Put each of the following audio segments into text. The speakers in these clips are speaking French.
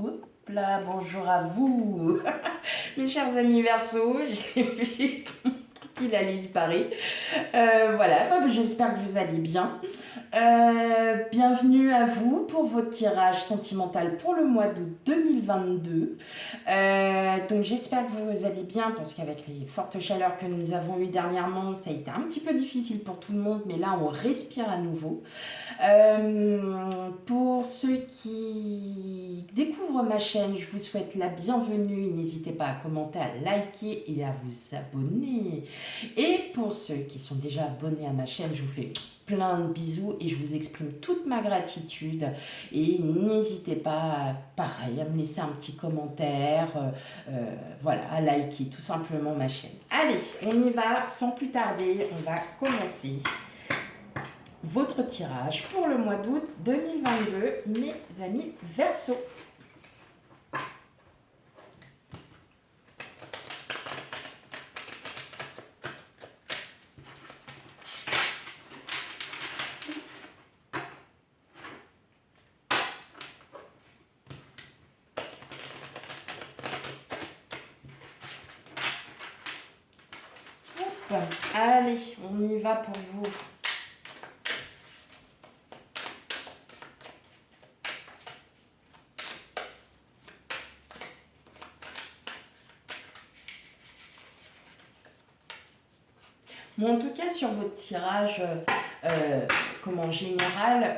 Hop là, bonjour à vous, mes chers amis Verseau. J'ai vu qu'il allait disparaître. Voilà, j'espère que vous allez bien. Bienvenue à vous pour votre tirage sentimental pour le mois d'août 2022. Donc j'espère que vous allez bien parce qu'avec les fortes chaleurs que nous avons eues dernièrement, ça a été un petit peu difficile pour tout le monde, mais là on respire à nouveau. Pour ceux qui découvrent ma chaîne, je vous souhaite la bienvenue. N'hésitez pas à commenter, à liker et à vous abonner. Et pour ceux qui sont déjà abonnés à ma chaîne, je vous fais plein de bisous et je vous exprime toute ma gratitude. Et n'hésitez pas, pareil, à me laisser un petit commentaire, voilà, à liker tout simplement ma chaîne. Allez, on y va sans plus tarder, on va commencer votre tirage pour le mois d'août 2022, mes amis Verseau. Hop, allez, on y va pour vous. Bon, en tout cas, sur votre tirage comment général,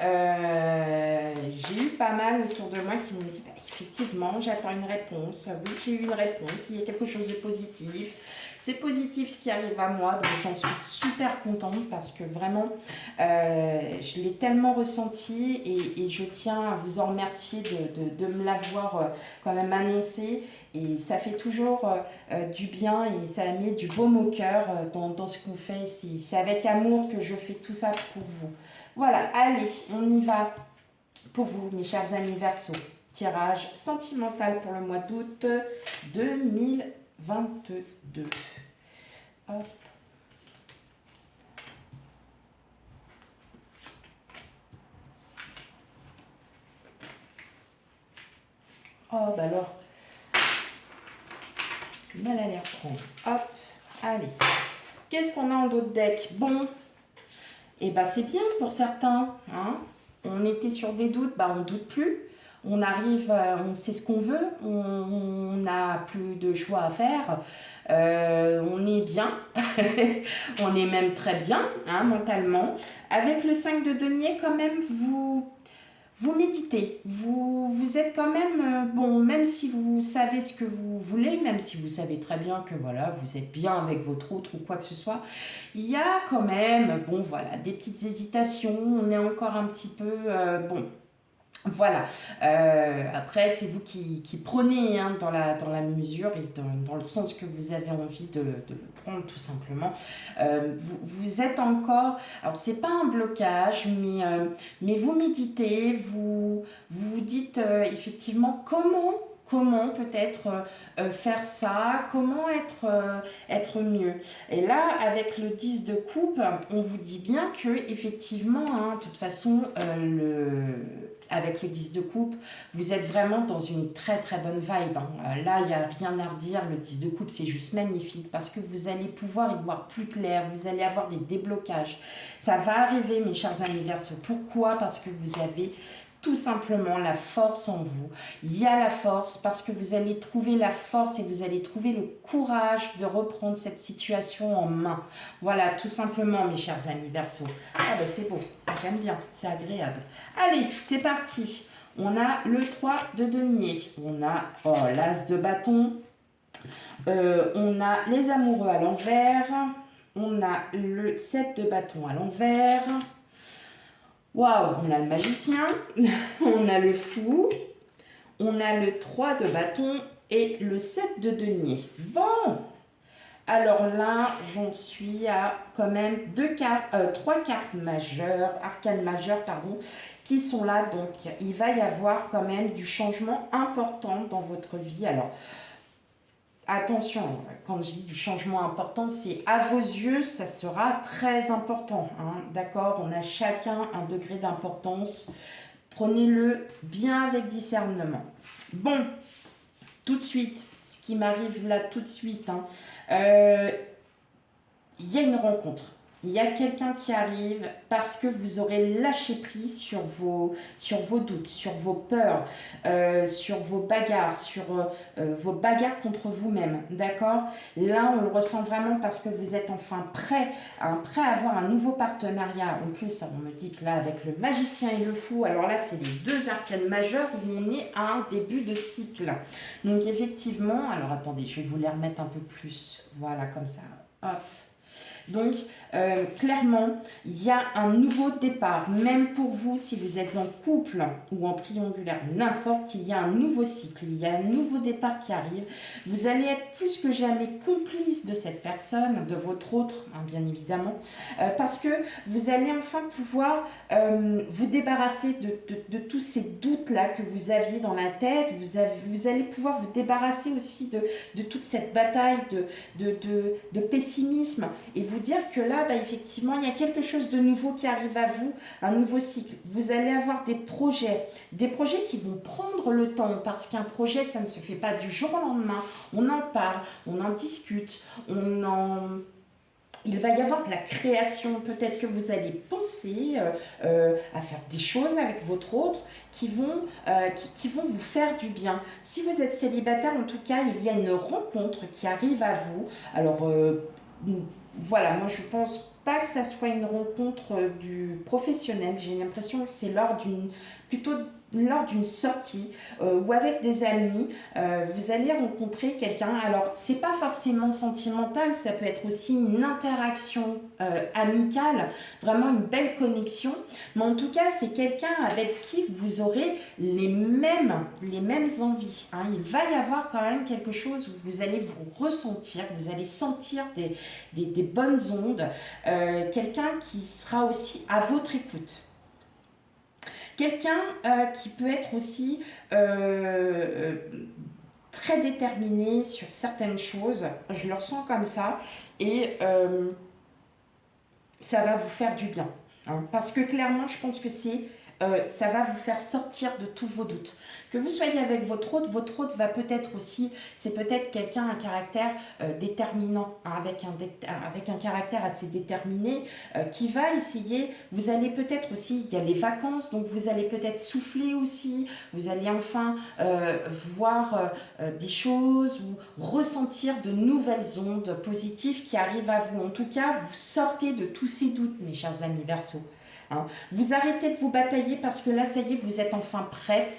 j'ai eu pas mal autour de moi qui m'ont dit bah, effectivement, j'attends une réponse. Oui, j'ai eu une réponse. Il y a quelque chose de positif. C'est positif ce qui arrive à moi, donc j'en suis super contente parce que vraiment, je l'ai tellement ressenti et je tiens à vous en remercier de me l'avoir quand même annoncé. Et ça fait toujours du bien et ça a mis du baume au cœur dans ce qu'on fait. C'est avec amour que je fais tout ça pour vous. Voilà, allez, on y va pour vous, mes chers amis Verseau. Tirage sentimental pour le mois d'août 2022. Hop. Oh, bah alors, mal à l'air prendre. Hop, allez. Qu'est-ce qu'on a en d'autres decks? Bon, et bah c'est bien pour certains. Hein, on était sur des doutes, bah on doute plus. On arrive, on sait ce qu'on veut, on n'a plus de choix à faire. On est bien, on est même très bien hein, mentalement. Avec le 5 de denier, quand même, vous méditez, vous êtes quand même, bon, même si vous savez ce que vous voulez, même si vous savez très bien que voilà, vous êtes bien avec votre autre ou quoi que ce soit, il y a quand même, bon voilà, des petites hésitations, on est encore un petit peu, bon, voilà. Après, c'est vous qui prenez hein, dans la mesure et dans le sens que vous avez envie de le prendre, tout simplement. Vous êtes encore... Alors, c'est pas un blocage, mais vous méditez, vous dites effectivement comment peut-être faire ça, comment être mieux. Et là, avec le 10 de coupe, on vous dit bien que effectivement, hein, de toute façon, avec le 10 de coupe, vous êtes vraiment dans une très très bonne vibe. Hein. Là, il n'y a rien à redire, le 10 de coupe, c'est juste magnifique parce que vous allez pouvoir y voir plus clair, vous allez avoir des déblocages. Ça va arriver, mes chers amis Verseaux. Pourquoi? Parce que vous avez tout simplement la force en vous. Il y a la force parce que vous allez trouver la force et vous allez trouver le courage de reprendre cette situation en main. Voilà, tout simplement, mes chers amis Verseaux. Ah ben c'est beau, j'aime bien, c'est agréable. Allez, c'est parti. On a le 3 de denier, on a l'as de bâton, on a les amoureux à l'envers, on a le 7 de bâton à l'envers. Waouh, on a le magicien, on a le fou, on a le 3 de bâton et le 7 de denier. Bon, alors là, j'en suis à quand même 3 cartes majeures, arcanes majeures, pardon, qui sont là. Donc, il va y avoir quand même du changement important dans votre vie. Alors, attention, quand je dis du changement important, c'est à vos yeux, ça sera très important. Hein, d'accord? On a chacun un degré d'importance. Prenez-le bien avec discernement. Bon, tout de suite, ce qui m'arrive là tout de suite, hein, il y a une rencontre. Il y a quelqu'un qui arrive parce que vous aurez lâché prise sur vos doutes, sur vos peurs, sur vos bagarres, sur vos bagarres contre vous-même. D'accord? Là, on le ressent vraiment parce que vous êtes enfin prêt à avoir un nouveau partenariat. En plus, on me dit que là, avec le magicien et le fou, alors là, c'est les deux arcanes majeures où on est à un début de cycle. Donc, effectivement, alors attendez, je vais vous les remettre un peu plus. Voilà, comme ça. Hop. Donc, clairement, il y a un nouveau départ. Même pour vous, si vous êtes en couple ou en triangulaire, n'importe, il y a un nouveau cycle, il y a un nouveau départ qui arrive. Vous allez être plus que jamais complice de cette personne, de votre autre, hein, bien évidemment, parce que vous allez enfin pouvoir vous débarrasser de tous ces doutes-là que vous aviez dans la tête. Vous allez pouvoir vous débarrasser aussi de toute cette bataille de pessimisme et vous dire que là, bah, effectivement, il y a quelque chose de nouveau qui arrive à vous, un nouveau cycle. Vous allez avoir des projets qui vont prendre le temps, parce qu'un projet, ça ne se fait pas du jour au lendemain. On en parle, on en discute, il va y avoir de la création. Peut-être que vous allez penser à faire des choses avec votre autre qui vont vous faire du bien. Si vous êtes célibataire, en tout cas, il y a une rencontre qui arrive à vous. Alors, voilà, moi je pense pas que ça soit une rencontre du professionnel. J'ai l'impression que c'est plutôt lors d'une sortie ou avec des amis, vous allez rencontrer quelqu'un. Alors, c'est pas forcément sentimental, ça peut être aussi une interaction amicale, vraiment une belle connexion. Mais en tout cas, c'est quelqu'un avec qui vous aurez les mêmes envies, hein. Il va y avoir quand même quelque chose où vous allez vous ressentir, vous allez sentir des bonnes ondes, quelqu'un qui sera aussi à votre écoute. Quelqu'un qui peut être aussi très déterminé sur certaines choses, je le ressens comme ça, et ça va vous faire du bien. Hein, parce que clairement, je pense que ça va vous faire sortir de tous vos doutes. Que vous soyez avec votre hôte va peut-être aussi, c'est peut-être quelqu'un, un caractère déterminant, hein, avec un caractère assez déterminé, qui va essayer, vous allez peut-être aussi, il y a les vacances, donc vous allez peut-être souffler aussi, vous allez enfin voir des choses ou ressentir de nouvelles ondes positives qui arrivent à vous. En tout cas, vous sortez de tous ces doutes, mes chers amis Verseaux. Hein. Vous arrêtez de vous batailler parce que là, ça y est, vous êtes enfin prêt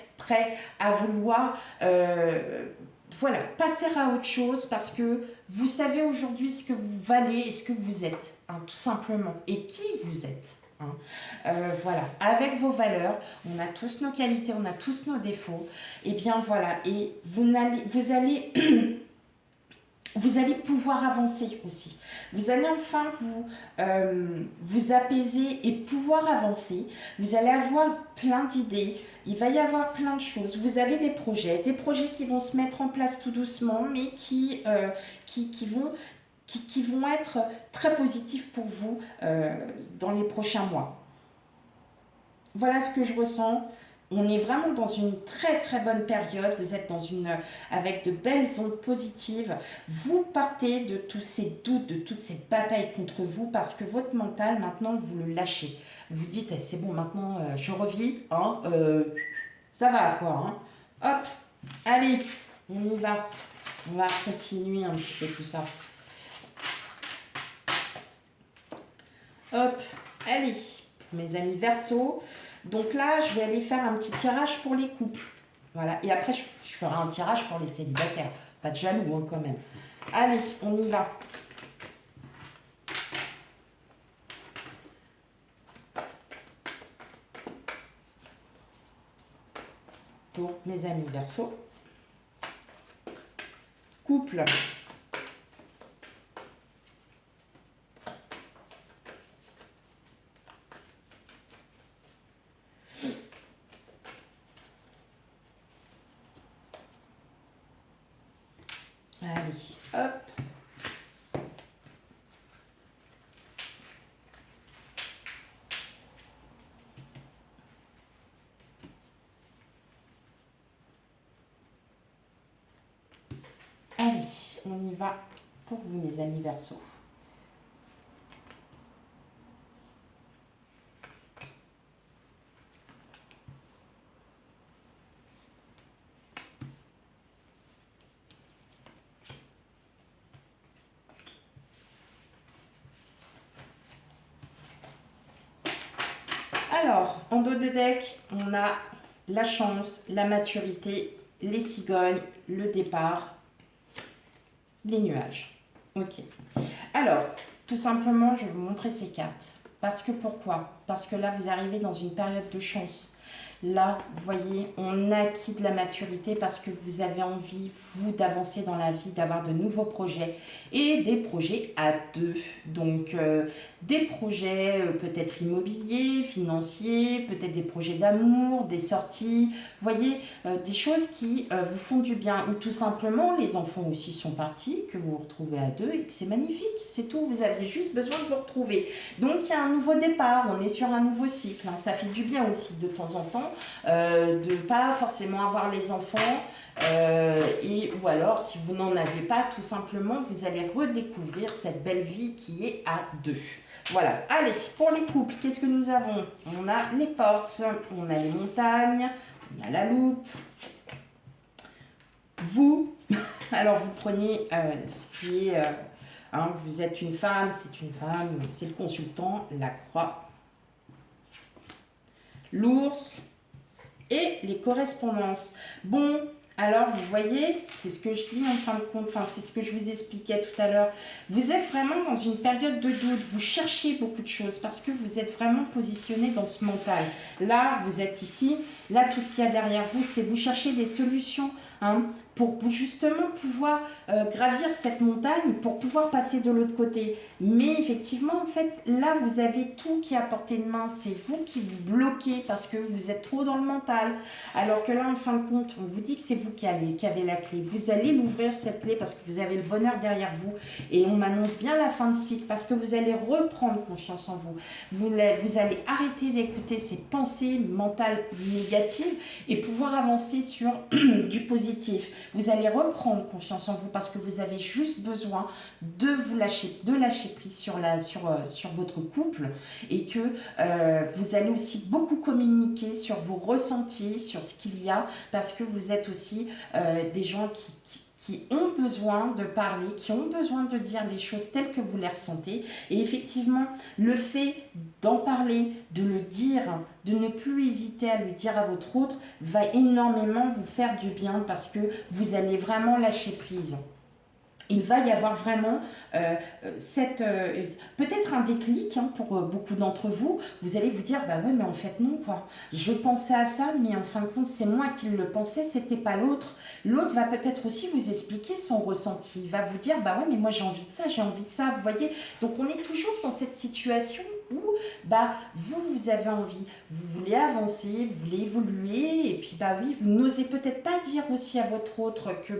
à vouloir voilà, passer à autre chose parce que vous savez aujourd'hui ce que vous valez et ce que vous êtes, hein, tout simplement, et qui vous êtes. Hein. Voilà, avec vos valeurs, on a tous nos qualités, on a tous nos défauts, et bien voilà, et vous allez vous allez pouvoir avancer aussi. Vous allez enfin vous apaiser et pouvoir avancer. Vous allez avoir plein d'idées. Il va y avoir plein de choses. Vous avez des projets qui vont se mettre en place tout doucement, mais qui vont être très positifs pour vous dans les prochains mois. Voilà ce que je ressens. On est vraiment dans une très très bonne période, vous êtes avec de belles ondes positives, vous partez de tous ces doutes, de toutes ces batailles contre vous parce que votre mental maintenant vous le lâchez. Vous dites eh, c'est bon maintenant je revis, hein, ça va quoi. Hein. Hop, allez, on y va, on va continuer un petit peu tout ça. Hop, allez, mes amis Verseaux. Donc là, je vais aller faire un petit tirage pour les couples. Voilà. Et après, je ferai un tirage pour les célibataires. Pas de jaloux, hein, quand même. Allez, on y va. Donc, mes amis Verseaux. Couple. Allez, hop. on y va pour vous, mes amis Verseaux. Alors, en dos de deck, on a la chance, la maturité, les cigognes, le départ, les nuages. Ok. Alors, tout simplement, je vais vous montrer ces cartes. Parce que pourquoi? Parce que là, vous arrivez dans une période de chance. Là, vous voyez, on acquis de la maturité parce que vous avez envie, vous, d'avancer dans la vie, d'avoir de nouveaux projets et des projets à deux. Donc, des projets peut-être immobiliers, financiers, peut-être des projets d'amour, des sorties. Vous voyez, des choses qui vous font du bien. Ou tout simplement, les enfants aussi sont partis, que vous vous retrouvez à deux et que c'est magnifique. C'est tout, vous aviez juste besoin de vous retrouver. Donc, il y a un nouveau départ, on est sur un nouveau cycle. Hein. Ça fait du bien aussi de temps en temps. De ne pas forcément avoir les enfants ou alors si vous n'en avez pas, tout simplement vous allez redécouvrir cette belle vie qui est à deux. Voilà, allez, pour les couples, qu'est-ce que nous avons? On a les portes, on a les montagnes, on a la loupe. Vous, alors vous prenez ce qui est, vous êtes une femme, c'est le consultant, la croix, l'ours, et les correspondances. Bon, alors vous voyez, c'est ce que je dis en fin de compte, c'est ce que je vous expliquais tout à l'heure. Vous êtes vraiment dans une période de doute, vous cherchez beaucoup de choses parce que vous êtes vraiment positionné dans ce mental. Là, vous êtes ici, là, tout ce qu'il y a derrière vous, c'est vous cherchez des solutions pour justement pouvoir gravir cette montagne, pour pouvoir passer de l'autre côté. Mais effectivement, en fait, là, vous avez tout qui est à portée de main. C'est vous qui vous bloquez parce que vous êtes trop dans le mental. Alors que là, en fin de compte, on vous dit que c'est vous qui avez la clé. Vous allez l'ouvrir, cette clé, parce que vous avez le bonheur derrière vous. Et on m'annonce bien la fin de cycle parce que vous allez reprendre confiance en vous. Vous allez arrêter d'écouter ces pensées mentales négatives et pouvoir avancer sur du positif. Vous allez reprendre confiance en vous parce que vous avez juste besoin de lâcher prise sur votre couple et que vous allez aussi beaucoup communiquer sur vos ressentis, sur ce qu'il y a parce que vous êtes aussi des gens qui ont besoin de parler, qui ont besoin de dire les choses telles que vous les ressentez. Et effectivement, le fait d'en parler, de le dire, de ne plus hésiter à le dire à votre autre, va énormément vous faire du bien parce que vous allez vraiment lâcher prise. Il va y avoir vraiment peut-être un déclic pour beaucoup d'entre vous. Vous allez vous dire, bah ouais, mais en fait non, quoi. Je pensais à ça, mais en fin de compte, c'est moi qui le pensais, c'était pas l'autre. L'autre va peut-être aussi vous expliquer son ressenti. Il va vous dire, bah ouais, mais moi j'ai envie de ça, vous voyez. Donc on est toujours dans cette situation où vous avez envie, vous voulez avancer, vous voulez évoluer, et puis vous n'osez peut-être pas dire aussi à votre autre que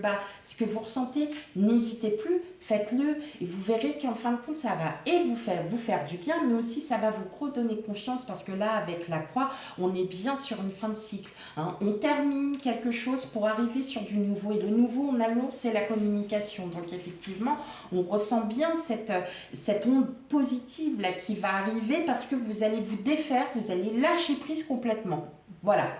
ce que vous ressentez, n'hésitez plus, faites-le, et vous verrez qu'en fin de compte, ça va et vous faire du bien, mais aussi ça va vous redonner confiance, parce que là, avec la croix, on est bien sur une fin de cycle. On termine quelque chose pour arriver sur du nouveau, et le nouveau, on a l'ours, c'est la communication. Donc effectivement, on ressent bien cette onde positive là qui va arriver parce que vous allez vous défaire, vous allez lâcher prise complètement. Voilà.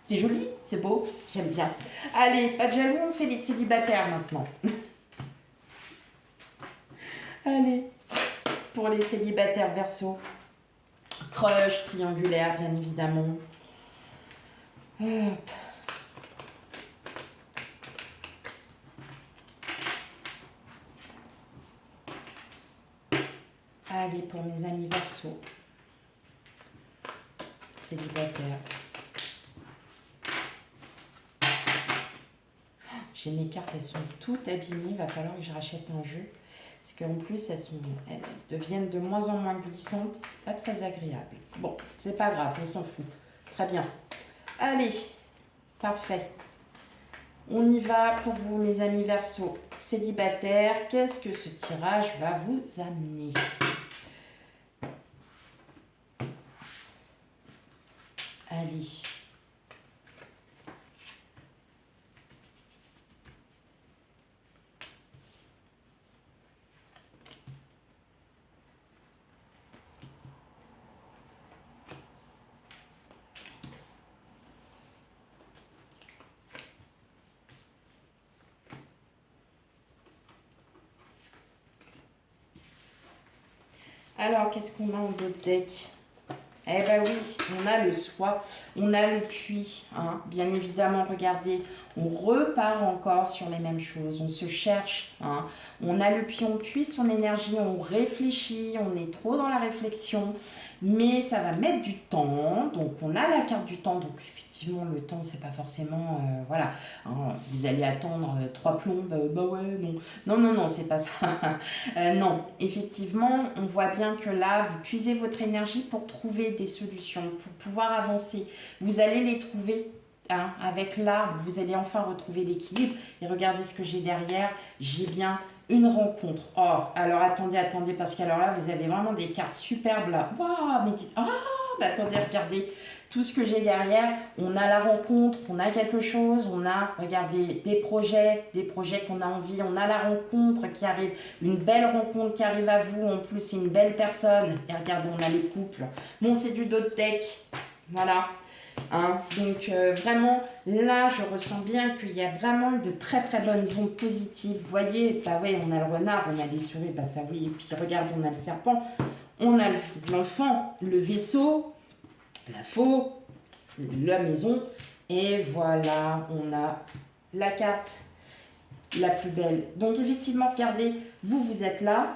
C'est joli, c'est beau, j'aime bien. Allez, pas de jaloux, on fait les célibataires maintenant. Allez, pour les célibataires Verseau. Crush, triangulaire, bien évidemment. Hop. Allez, pour mes amis Verseau. Célibataire. J'ai mes cartes, elles sont toutes abîmées. Il va falloir que je rachète un jeu. Parce qu'en plus, elles deviennent de moins en moins glissantes. C'est pas très agréable. Bon, c'est pas grave, on s'en fout. Très bien. Allez, parfait. On y va pour vous, mes amis Verseau. Célibataires, qu'est-ce que ce tirage va vous amener ? Allez. Alors, qu'est-ce qu'on a en d'autres decks? Eh ben oui, on a le soi, on a le puits, hein. Bien évidemment, regardez, on repart encore sur les mêmes choses, on se cherche, hein. On a le puits, on puise son énergie, on réfléchit, on est trop dans la réflexion, mais ça va mettre du temps, donc on a la carte du temps, donc effectivement le temps c'est pas forcément, voilà, hein, vous allez attendre 3 plombes, bah ouais, non, non, non, non, c'est pas ça. Non, effectivement, on voit bien que là, vous puisez votre énergie pour trouver des solutions, pour pouvoir avancer. Vous allez les trouver, hein, avec l'arbre, vous allez enfin retrouver l'équilibre. Et regardez ce que j'ai derrière, j'ai bien une rencontre. Oh, alors attendez, attendez, parce qu'alors là, vous avez vraiment des cartes superbes là. Waouh, mais dites, ah, bah attendez, regardez. Tout ce que j'ai derrière, on a la rencontre, on a quelque chose, on a, regardez, des projets qu'on a envie, on a la rencontre qui arrive, une belle rencontre qui arrive à vous, en plus c'est une belle personne, et regardez, on a le couple, bon c'est du dos de deck, voilà, hein. Donc vraiment, là je ressens bien qu'il y a vraiment de très très bonnes ondes positives, vous voyez, bah ouais, on a le renard, on a des souris, bah ça oui, et puis regarde, on a le serpent, on a l'enfant, le vaisseau, la faux, la maison, et voilà, on a la carte la plus belle. Donc effectivement, regardez, vous êtes là,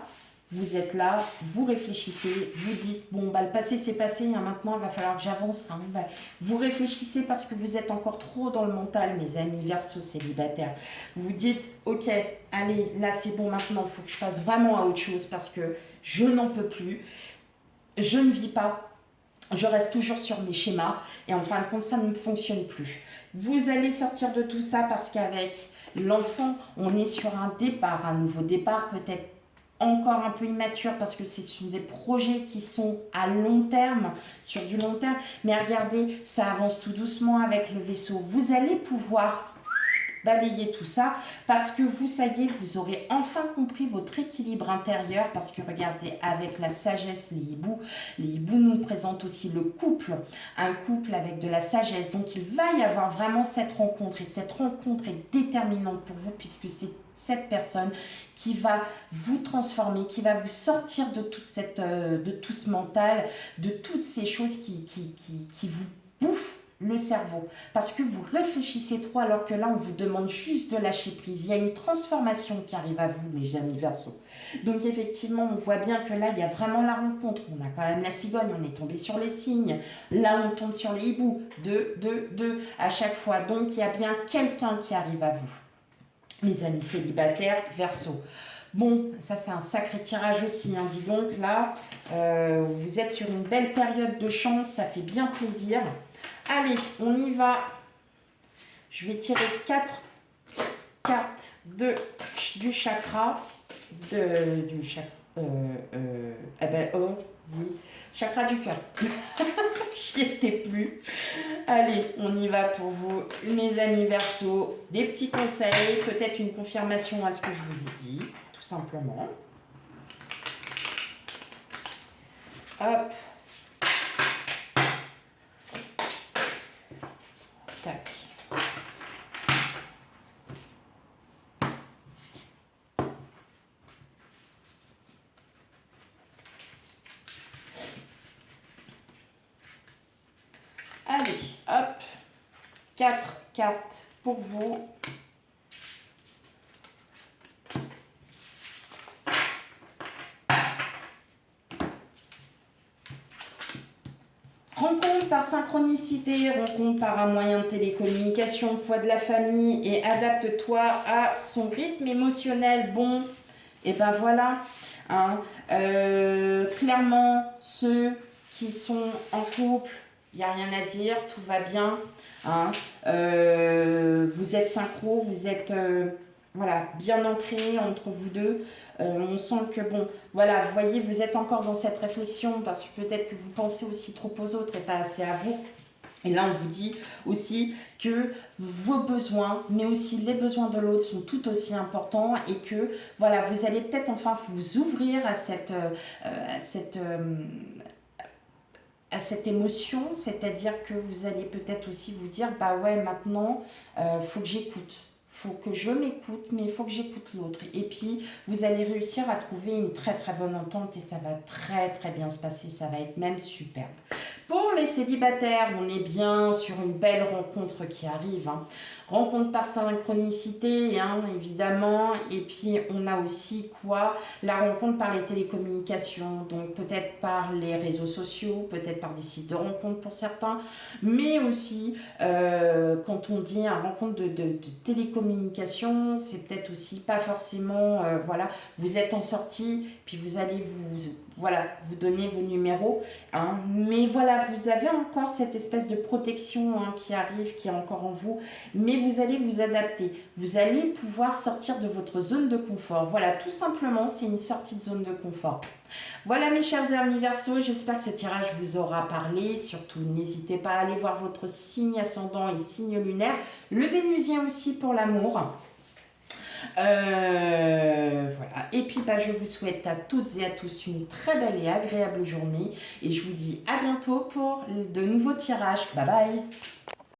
vous réfléchissez, vous dites, bon, bah, le passé c'est passé, hein, maintenant il va falloir que j'avance. Hein, bah, vous réfléchissez parce que vous êtes encore trop dans le mental, mes amis Verseau célibataires. Vous vous dites, ok, allez, là c'est bon, maintenant il faut que je passe vraiment à autre chose parce que je n'en peux plus, je ne vis pas. Je reste toujours sur mes schémas et en fin de compte, ça ne fonctionne plus. Vous allez sortir de tout ça parce qu'avec l'enfant, on est sur un départ, un nouveau départ, peut-être encore un peu immature parce que ce sont des projets qui sont à long terme, sur du long terme. Mais regardez, ça avance tout doucement avec le vaisseau. Vous allez pouvoir balayer tout ça parce que vous, ça y est, vous aurez enfin compris votre équilibre intérieur parce que regardez, avec la sagesse, les hiboux nous présentent aussi le couple, un couple avec de la sagesse, donc il va y avoir vraiment cette rencontre et cette rencontre est déterminante pour vous puisque c'est cette personne qui va vous transformer, qui va vous sortir de toute cette, de tout ce mental, de toutes ces choses qui vous bouffent le cerveau, parce que vous réfléchissez trop alors que là on vous demande juste de lâcher prise. Il y a une transformation qui arrive à vous, mes amis Verseau. Donc effectivement on voit bien que là il y a vraiment la rencontre, on a quand même la cigogne, on est tombé sur les signes, là on tombe sur les hiboux, deux à chaque fois, donc il y a bien quelqu'un qui arrive à vous, mes amis célibataires Verseau. Bon, ça c'est un sacré tirage aussi, hein. Dis donc là, vous êtes sur une belle période de chance, ça fait bien plaisir. Allez, on y va. Je vais tirer 4 cartes du chakra. Du chakra. Chakra du cœur. J'y étais plus. Allez, on y va pour vous, mes amis Verseau. Des petits conseils, peut-être une confirmation à ce que je vous ai dit, tout simplement. Hop. Tac. Allez, hop. 4 cartes pour vous. Rencontre par synchronicité, rencontre par un moyen de télécommunication, poids de la famille et adapte-toi à son rythme émotionnel. Bon, et ben voilà, hein. Clairement, ceux qui sont en couple, il n'y a rien à dire, tout va bien. Hein. Vous êtes synchro, vous êtes voilà, bien ancrés entre vous deux. On sent que, bon, voilà, vous voyez, vous êtes encore dans cette réflexion parce que peut-être que vous pensez aussi trop aux autres et pas assez à vous. Et là, on vous dit aussi que vos besoins, mais aussi les besoins de l'autre sont tout aussi importants et que, voilà, vous allez peut-être enfin vous ouvrir à cette émotion, c'est-à-dire que vous allez peut-être aussi vous dire, bah ouais, maintenant, faut que j'écoute. faut que je m'écoute, mais il faut que j'écoute l'autre. Et puis, vous allez réussir à trouver une très très bonne entente et ça va très très bien se passer, ça va être même superbe. Pour les célibataires, on est bien sur une belle rencontre qui arrive, hein. Rencontre par synchronicité, hein, évidemment. Et puis, on a aussi quoi? La rencontre par les télécommunications. Donc, peut-être par les réseaux sociaux, peut-être par des sites de rencontre pour certains. Mais aussi, quand on dit un rencontre de télécommunications, c'est peut-être aussi pas forcément, voilà, vous êtes en sortie, puis vous allez vous donner vos numéros. Hein. Mais voilà, vous avez encore cette espèce de protection, hein, qui arrive, qui est encore en vous. Mais vous allez vous adapter. Vous allez pouvoir sortir de votre zone de confort. Voilà, tout simplement, c'est une sortie de zone de confort. Voilà mes chers amis Verseau, j'espère que ce tirage vous aura parlé. Surtout, n'hésitez pas à aller voir votre signe ascendant et signe lunaire. Le Vénusien aussi pour l'amour. Voilà. Et puis, je vous souhaite à toutes et à tous une très belle et agréable journée. Et je vous dis à bientôt pour de nouveaux tirages. Bye bye!